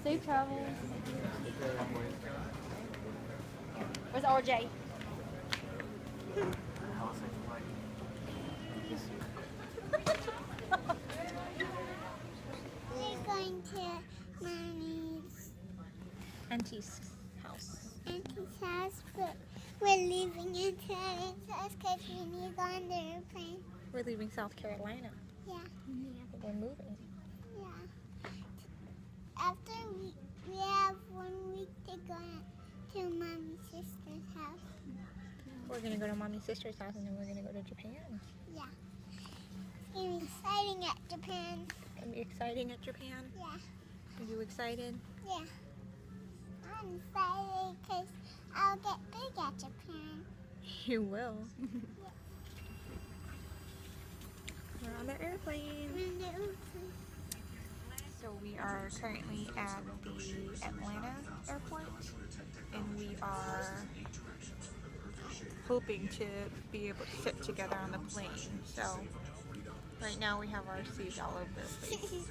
Safe travels. Where's RJ? We're going to Mommy's Auntie's house. house, but we're leaving into our house because we need to go on the airplane. We're leaving South Carolina. Yeah. We're moving. Yeah. After we have 1 week to go to Mommy's sister's house. We're gonna go to Mommy's sister's house and then we're gonna go to Japan. Yeah. It's gonna be exciting at Japan. It's gonna be exciting at Japan. Yeah. Are you excited? Yeah. I'm excited because I'll get big at Japan. You will. We're on the airplane. So we are currently at the Atlanta airport and we are hoping to be able to sit together on the plane. So right now we have our seats all over the place.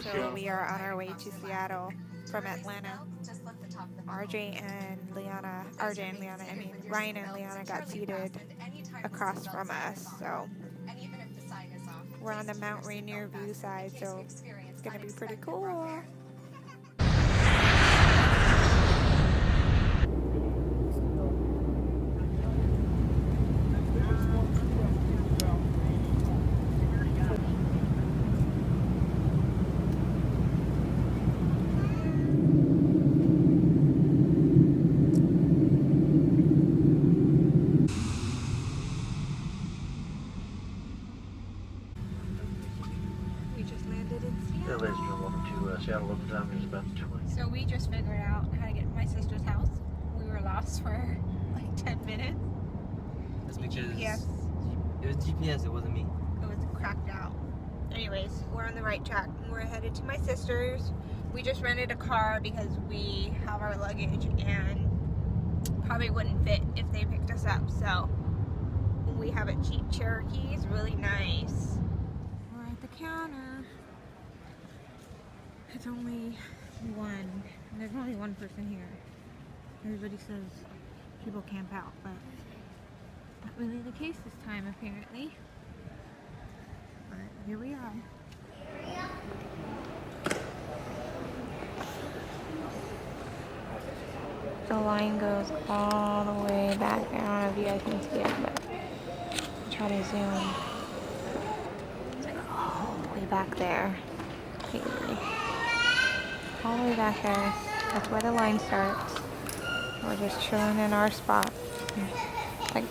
So we are on our way to Seattle from Atlanta. Ryan and Liana, Ryan and Liana got seated across from us. So we're on the Mount Rainier view side, so it's gonna be pretty cool. Seattle over time is about 2 weeks. So we just figured out how to get to my sister's house. We were lost for like 10 minutes. That's because GPS. it was GPS, it wasn't me. It was cracked out. Anyways, we're on the right track. We're headed to my sister's. We just rented a car because we have our luggage and probably wouldn't fit if they picked us up. So we have a Jeep Cherokee. It's really nice. We're at the counter. It's only one. There's only one person here. Everybody says people camp out, but not really the case this time apparently. But here we are. The line goes all the way back. I don't know if you guys can see it, but I'll try to zoom. It's like all the way back there. All the way back there. That's where the line starts. We're just chilling in our spot. Like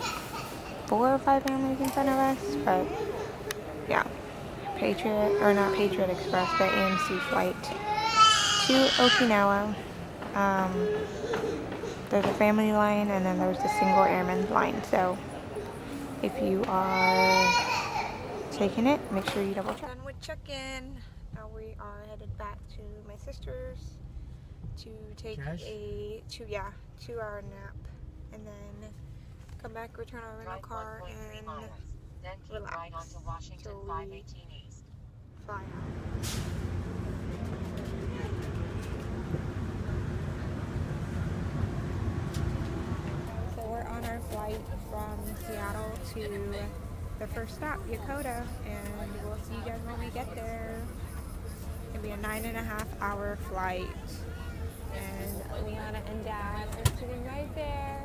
4 or 5 families in front of us, but yeah. Patriot, or not Patriot Express, but AMC flight to Okinawa. There's a family line and then there's the single airman line. So if you are taking it, make sure you double check. Done with check-in. Now we are headed back to my sister's to take a 2-hour nap and then come back, return our rental car and relax. So we fly out. So we're on our flight from Seattle to the first stop, Yokota, and we'll see you guys when we get there. It's gonna be a 9.5-hour flight, and Liana and Dad are sitting right there.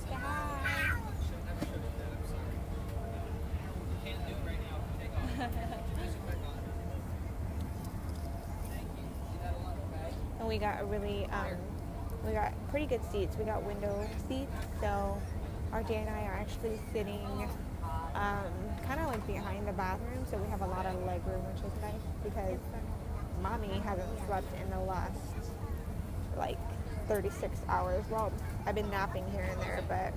Say hi. And we got we got pretty good seats. We got window seats, so RJ and I are actually sitting kind of like behind the bathroom, so we have a lot of leg room, which is nice because Mommy hasn't slept in the last like 36 hours. Well, I've been napping here and there, but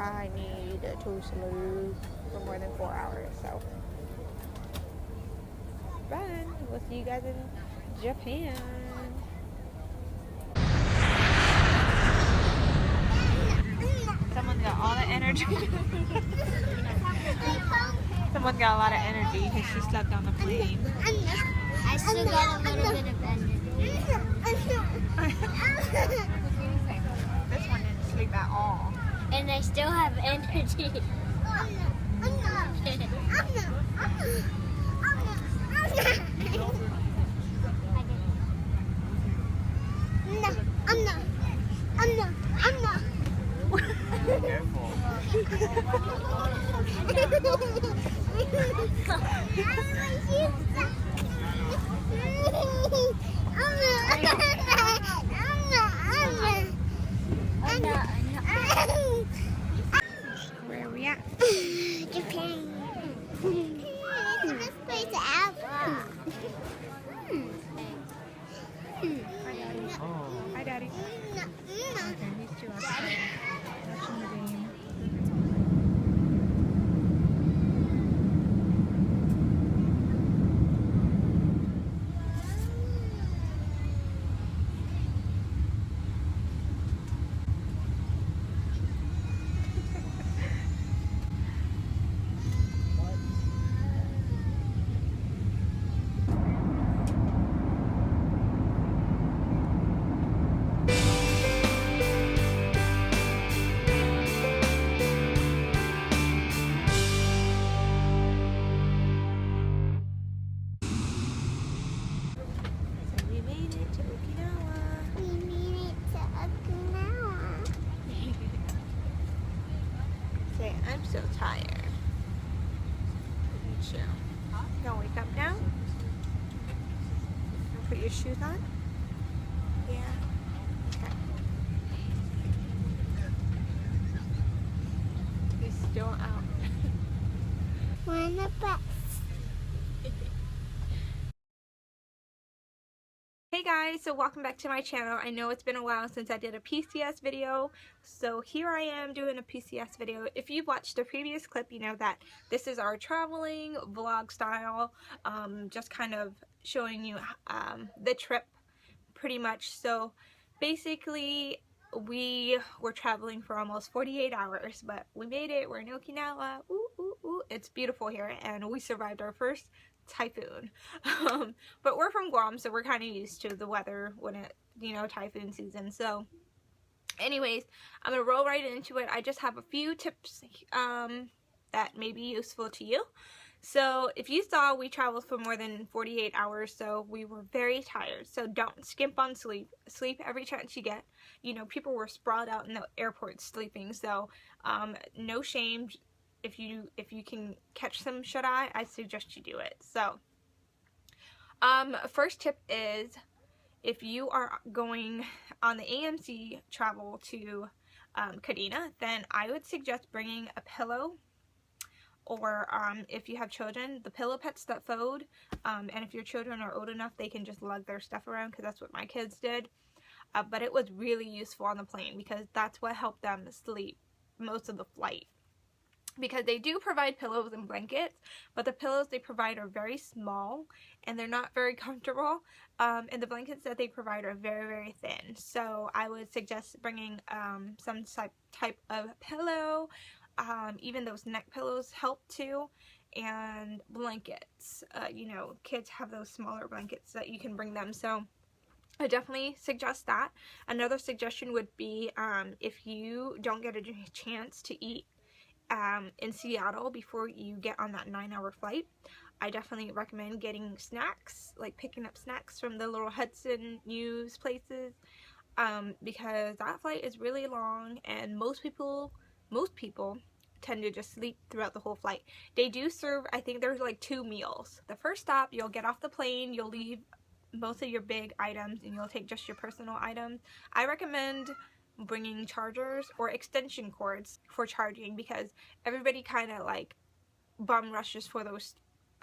I need to snooze for more than 4 hours, so fun. We'll see you guys in Japan. Someone's got all the energy. someone's got a lot of energy because she slept on the plane. I still got a little bit of energy. This one didn't sleep at all. And I still have energy. Careful. Where are we at? Japan. It's the best place ever. Oh. Hi, Daddy. Okay, these two outside watching the game. So we made it to Okinawa. We made it to Okinawa. Say, I'm so tired. Me too. You gonna wake up now? Gonna put your shoes on? Yeah. Okay. He's still out. We're in the bus. Hey guys, so welcome back to my channel. I know it's been a while since I did a PCS video, so here I am doing a PCS video. If you've watched the previous clip, you know that this is our traveling vlog style, just kind of showing you the trip pretty much. So basically we were traveling for almost 48 hours, but we made it. We're in Okinawa. Ooh, ooh, ooh. It's beautiful here, and we survived our first typhoon. But we're from Guam, so we're kind of used to the weather when it, you know, typhoon season. So anyways, I'm gonna roll right into it. I just have a few tips that may be useful to you. So if you saw, we traveled for more than 48 hours, so we were very tired. So don't skimp on sleep. Sleep every chance you get. You know, people were sprawled out in the airport sleeping, so no shame. If you can catch some shut-eye, I suggest you do it. So first tip is, if you are going on the AMC travel to Kadena, then I would suggest bringing a pillow, or if you have children, the pillow pets that fold, and if your children are old enough, they can just lug their stuff around, because that's what my kids did. But it was really useful on the plane, because that's what helped them sleep most of the flight. Because they do provide pillows and blankets, but the pillows they provide are very small and they're not very comfortable, and the blankets that they provide are very, very thin. So I would suggest bringing some type of pillow. Even those neck pillows help too, and blankets. You know, kids have those smaller blankets that you can bring them, so I definitely suggest that. Another suggestion would be, if you don't get a chance to eat in Seattle before you get on that 9-hour flight, I definitely recommend getting snacks, like picking up snacks from the little Hudson News places, because that flight is really long, and most people tend to just sleep throughout the whole flight. They do serve, I think there's like 2 meals. The first stop, you'll get off the plane, you'll leave most of your big items, and you'll take just your personal items. I recommend bringing chargers or extension cords for charging, because everybody kind of like bum rushes for those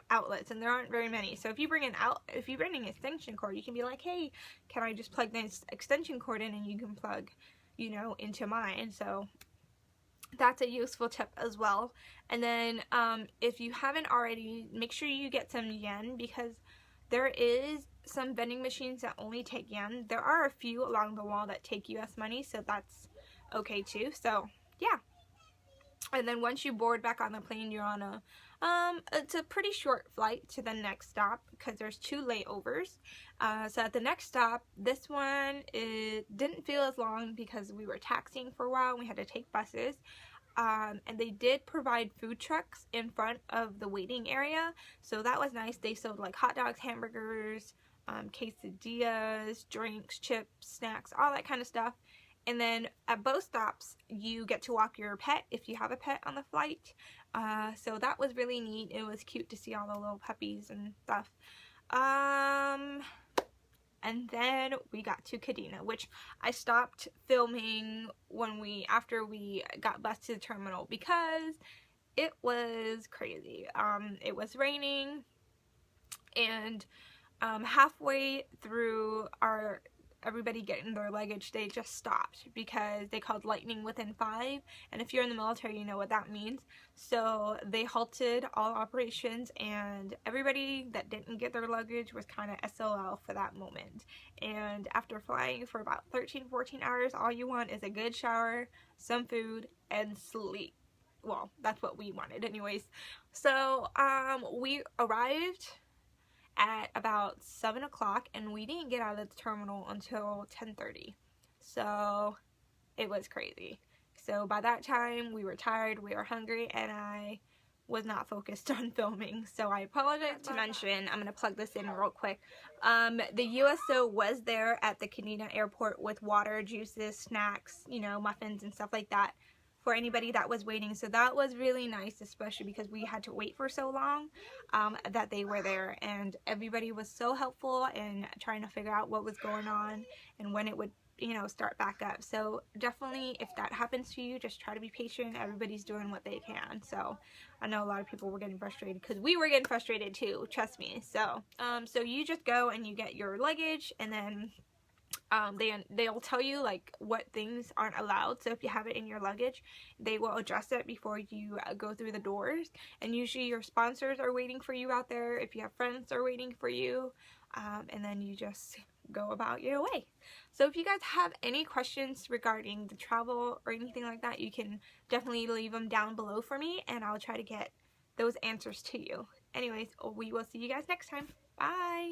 outlets, and there aren't very many. So if you bring an extension cord, you can be like, hey, can I just plug this extension cord in, and you can plug, you know, into mine. So that's a useful tip as well. And then if you haven't already, make sure you get some yen, because there is some vending machines that only take yen. There are a few along the wall that take US money, so that's okay too. So yeah. And then once you board back on the plane, you're on a, it's a pretty short flight to the next stop because there's 2 layovers. So at the next stop, this one, it didn't feel as long because we were taxiing for a while and we had to take buses. And they did provide food trucks in front of the waiting area, so that was nice. They sold like hot dogs, hamburgers, quesadillas, drinks, chips, snacks, all that kind of stuff. And then at both stops, you get to walk your pet if you have a pet on the flight. So that was really neat. It was cute to see all the little puppies and stuff. And then we got to Kadena, which I stopped filming after we got bused to the terminal because it was crazy. It was raining, and halfway through everybody getting their luggage, they just stopped because they called lightning within 5, and if you're in the military you know what that means. So they halted all operations, and everybody that didn't get their luggage was kind of SOL for that moment. And after flying for about 13-14 hours, all you want is a good shower, some food, and sleep. Well, that's what we wanted anyways. So we arrived at about 7 o'clock, and we didn't get out of the terminal until 10:30. So it was crazy. So by that time we were tired, we were hungry, and I was not focused on filming. So I apologize to mention, I'm gonna plug this in real quick. The USO was there at the Kadena airport with water, juices, snacks, you know, muffins and stuff like that for anybody that was waiting. So that was really nice, especially because we had to wait for so long, that they were there, and everybody was so helpful in trying to figure out what was going on and when it would, you know, start back up. So definitely, if that happens to you, just try to be patient. Everybody's doing what they can. So I know a lot of people were getting frustrated because we were getting frustrated too, trust me. So so you just go and you get your luggage, and then they'll tell you like what things aren't allowed. So if you have it in your luggage, they will address it before you go through the doors. And usually your sponsors are waiting for you out there, if you have friends are waiting for you, and then you just go about your way. So if you guys have any questions regarding the travel or anything like that, you can definitely leave them down below for me, and I'll try to get those answers to you. Anyways, we will see you guys next time. Bye!